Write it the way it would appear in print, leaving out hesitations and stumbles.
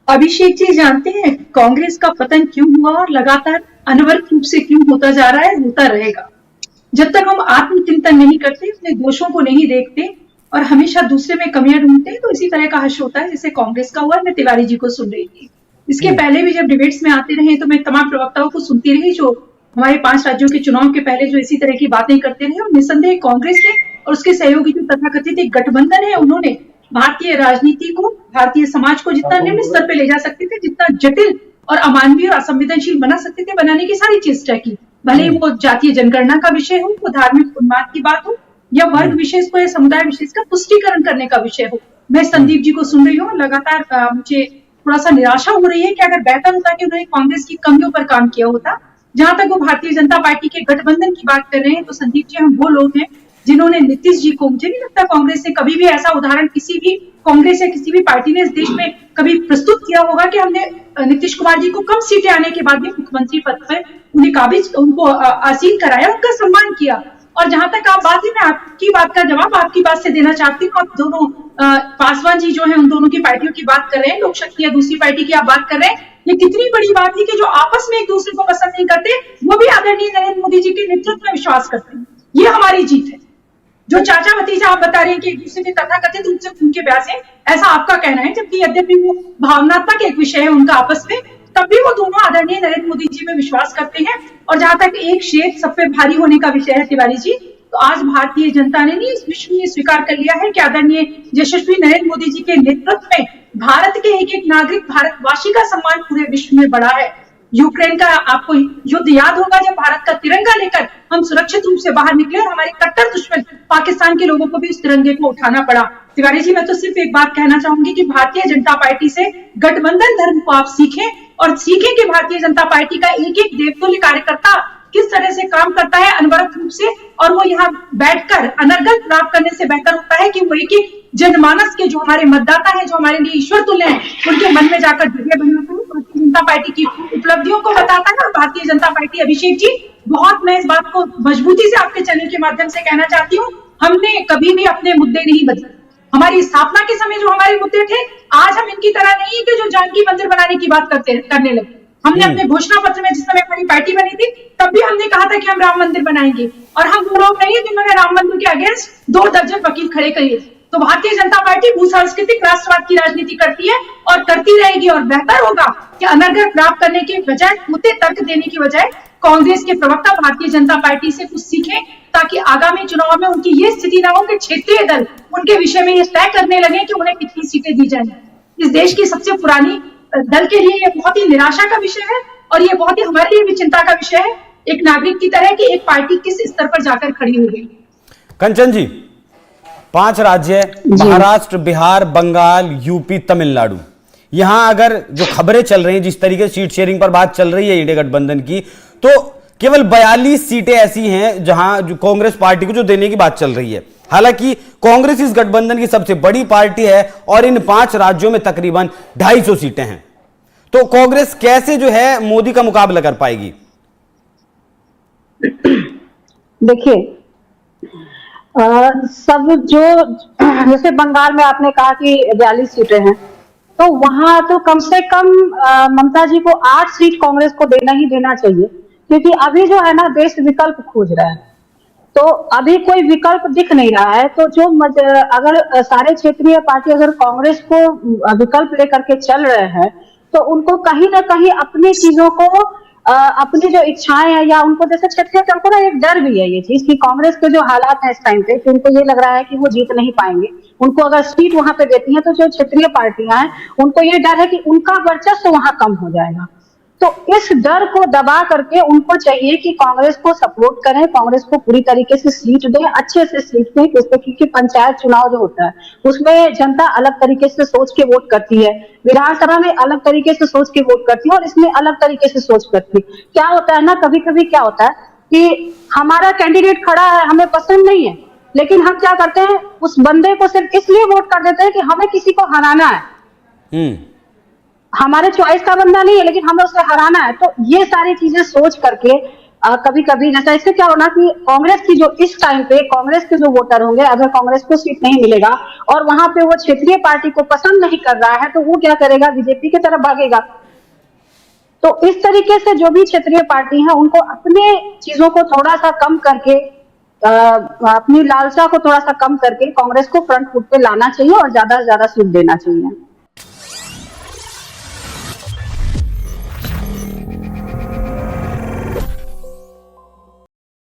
अभिषेक जी जानते हैं कांग्रेस का पतन क्यों हुआ और लगातार अनवरत रूप से क्यों होता जा रहा है, होता रहेगा। जब तक हम आत्मचिंतन नहीं करते, अपने दोषों को नहीं देखते और हमेशा दूसरे में कमियां ढूंढते हैं, तो इसी तरह का हश्र होता है जैसे कांग्रेस का हुआ। मैं तिवारी जी को सुन रही थी, इसके पहले भी जब डिबेट्स में आते रहे तो मैं तमाम प्रवक्ताओं को सुनती रही जो हमारे 5 राज्यों के चुनाव के पहले जो इसी तरह की बातें करते रहे। और निस्संदेह कांग्रेस के और उसके सहयोगी जो तथाकथित एक गठबंधन है, उन्होंने भारतीय राजनीति को, भारतीय समाज को जितना निम्न स्तर पे ले जा सकते थे, जितना जटिल और अमानवीय और असंवेदनशील बना सकते थे, बनाने की सारी चेष्टा की। भले ही वो जातीय जनगणना का विषय हो, वो धार्मिक उन्माद की बात हो, या वर्ग विशेष को या समुदाय विशेष का पुष्टिकरण करने का विषय हो। मैं संदीप जी को सुन रही हूँ, लगातार मुझे थोड़ा सा निराशा हो रही है कि अगर बेहतर होता कि उन्होंने कांग्रेस की कमियों पर काम किया होता। जहां तक वो भारतीय जनता पार्टी के गठबंधन की बात कर रहे हैं, तो संदीप जी हम वो लोग हैं जिन्होंने नीतीश जी को, मुझे नहीं लगता कांग्रेस से कभी भी ऐसा उदाहरण किसी भी कांग्रेस या किसी भी पार्टी ने इस देश में कभी प्रस्तुत किया होगा कि हमने नीतीश कुमार जी को कम सीटें आने के बाद भी मुख्यमंत्री पद पर उन्हें काबिज, उनको आसीन कराया, उनका सम्मान किया। और जहां तक आप बात है, मैं आपकी बात का जवाब आपकी बात से देना चाहती हूँ। आप दोनों पासवान जी जो है, उन दोनों की पार्टियों की बात कर रहे हैं, लोक शक्ति या दूसरी पार्टी की आप बात कर रहे हैं। ये कितनी बड़ी बात है कि जो आपस में एक दूसरे को पसंद नहीं करते, वो भी आदरणीय नरेंद्र मोदी जी के नेतृत्व में विश्वास करते हैं। ये हमारी जीत है। जो चाचा भतीजा आप बता रहे हैं कि एक दूसरे के तथाकथित रूप से खून के प्यासे, ऐसा आपका कहना है, जबकि यद्यपि वो भावनात्मक एक विषय है उनका आपस में, तब भी वो दोनों आदरणीय नरेंद्र मोदी जी में विश्वास करते हैं। और जहां तक एक शेर सब पे भारी होने का विषय है तिवारी जी, तो आज भारतीय जनता ने नहीं, इस विश्व ने स्वीकार कर लिया है कि आदरणीय यशस्वी नरेंद्र मोदी जी के नेतृत्व में भारत के एक एक नागरिक, भारतवासी का सम्मान पूरे विश्व में बढ़ा है। यूक्रेन का आपको युद्ध याद होगा, जब भारत का तिरंगा लेकर हम सुरक्षित रूप से बाहर निकले और हमारे कट्टर दुश्मन पाकिस्तान के लोगों को भी उस तिरंगे को उठाना पड़ा। तिवारी जी, मैं तो सिर्फ एक बात कहना चाहूंगी कि भारतीय जनता पार्टी से गठबंधन धर्म को आप सीखें, और सीखें कि भारतीय जनता पार्टी का एक एक देवतुल्य कार्यकर्ता किस तरह से काम करता है अनवरत रूप से, और वो यहाँ बैठकर अनर्गल प्राप्त करने से बेहतर होता है कि वो एक एक जनमानस के, जो हमारे मतदाता हैं, जो हमारे लिए ईश्वर तुल्य हैं, उनके मन में जाकर जगह बनाता है, भारतीय जनता पार्टी की उपलब्धियों को बताता है। और भारतीय जनता पार्टी, अभिषेक जी, बहुत मैं इस बात को मजबूती से आपके चैनल के माध्यम से कहना चाहती हूँ, हमने कभी भी अपने मुद्दे नहीं बदले। हमारी स्थापना के समय जो हमारे मुद्दे थे, आज हम इनकी तरह नहीं है कि जो जानकी मंदिर बनाने की बात करने लगे। हमने अपने घोषणा पत्र में, जिस समय हमारी पार्टी बनी थी, तब भी हमने कहा था कि हम राम मंदिर बनाएंगे। और हम वो लोग नहीं है जिन्होंने राम मंदिर के अगेंस्ट 2 दर्जन वकील खड़े किए। तो भारतीय जनता पार्टी भूसांस्कृतिक राष्ट्रवाद की राजनीति करती है और करती रहेगी। और बेहतर होगा कि अनर्गल प्राप्त करने के बजाय, मुद्दे तर्क देने की बजाय, कांग्रेस के प्रवक्ता भारतीय जनता पार्टी से कुछ सीखें, ताकि आगामी चुनाव में उनकी ये स्थिति ना हो कि क्षेत्रीय दल उनके विषय में ये तय करने लगे कि उन्हें कितनी सीटें दी जाएंगी। इस देश की सबसे पुरानी दल के लिए ये बहुत ही निराशा का विषय है, और ये बहुत ही हमारे लिए भी चिंता का विषय है, एक नागरिक की तरह कि एक पार्टी किस स्तर पर जाकर खड़ी हो गई। कंचन जी, 5 राज्य, महाराष्ट्र, बिहार, बंगाल, यूपी, तमिलनाडु, यहां अगर जो खबरें चल रही हैं, जिस तरीके से सीट शेयरिंग पर बात चल रही है इंडिया गठबंधन की, तो केवल 42 सीटें ऐसी हैं जहां जो कांग्रेस पार्टी को जो देने की बात चल रही है। हालांकि कांग्रेस इस गठबंधन की सबसे बड़ी पार्टी है और इन 5 राज्यों में तकरीबन 250 सीटें हैं। तो कांग्रेस कैसे जो है मोदी का मुकाबला कर पाएगी? देखिए, सब जो, जैसे बंगाल में आपने कहा कि 42 सीटें हैं, तो वहां तो कम से कम ममता जी को 8 सीट कांग्रेस को देना ही देना चाहिए, क्योंकि अभी जो है ना, देश विकल्प खोज रहा है, तो अभी कोई विकल्प दिख नहीं रहा है। तो जो अगर सारे क्षेत्रीय पार्टी अगर कांग्रेस को विकल्प लेकर के चल रहे हैं, तो उनको कहीं ना कहीं अपनी चीजों को, अपनी जो इच्छाएं हैं, या उनको जैसे क्षेत्रीय दल को ना एक डर भी है ये चीज कि कांग्रेस के जो हालात है इस टाइम पे, कि उनको ये लग रहा है कि वो जीत नहीं पाएंगे। उनको अगर सीट वहां पे देती है, तो जो क्षेत्रीय पार्टियां हैं, उनको ये डर है कि उनका वर्चस्व वहां कम हो जाएगा। तो इस डर को दबा करके उनको चाहिए कि कांग्रेस को सपोर्ट करें, कांग्रेस को पूरी तरीके से सीट दें, अच्छे से सीट दें, क्योंकि पंचायत चुनाव जो होता है उसमें जनता अलग तरीके से सोच के वोट करती है, विधानसभा में अलग तरीके से सोच के वोट करती है, और इसमें अलग तरीके से सोच करती है। क्या होता है ना, कभी कभी क्या होता है कि हमारा कैंडिडेट खड़ा है, हमें पसंद नहीं है, लेकिन हम क्या करते हैं, उस बंदे को सिर्फ इसलिए वोट कर देते हैं कि हमें किसी को हराना है, हमारे चॉइस का बंदा नहीं है, लेकिन हमें उसे हराना है। तो ये सारी चीजें सोच करके कभी कभी जैसा इससे क्या होना कि कांग्रेस की जो इस टाइम पे कांग्रेस के जो वोटर होंगे, अगर कांग्रेस को सीट नहीं मिलेगा और वहां पे वो क्षेत्रीय पार्टी को पसंद नहीं कर रहा है, तो वो क्या करेगा, बीजेपी की तरफ भागेगा। तो इस तरीके से जो भी क्षेत्रीय पार्टी है उनको अपने चीजों को थोड़ा सा कम करके, अपनी लालसा को थोड़ा सा कम करके कांग्रेस को फ्रंट फुट पे लाना चाहिए और ज्यादा से ज्यादा सीट देना चाहिए।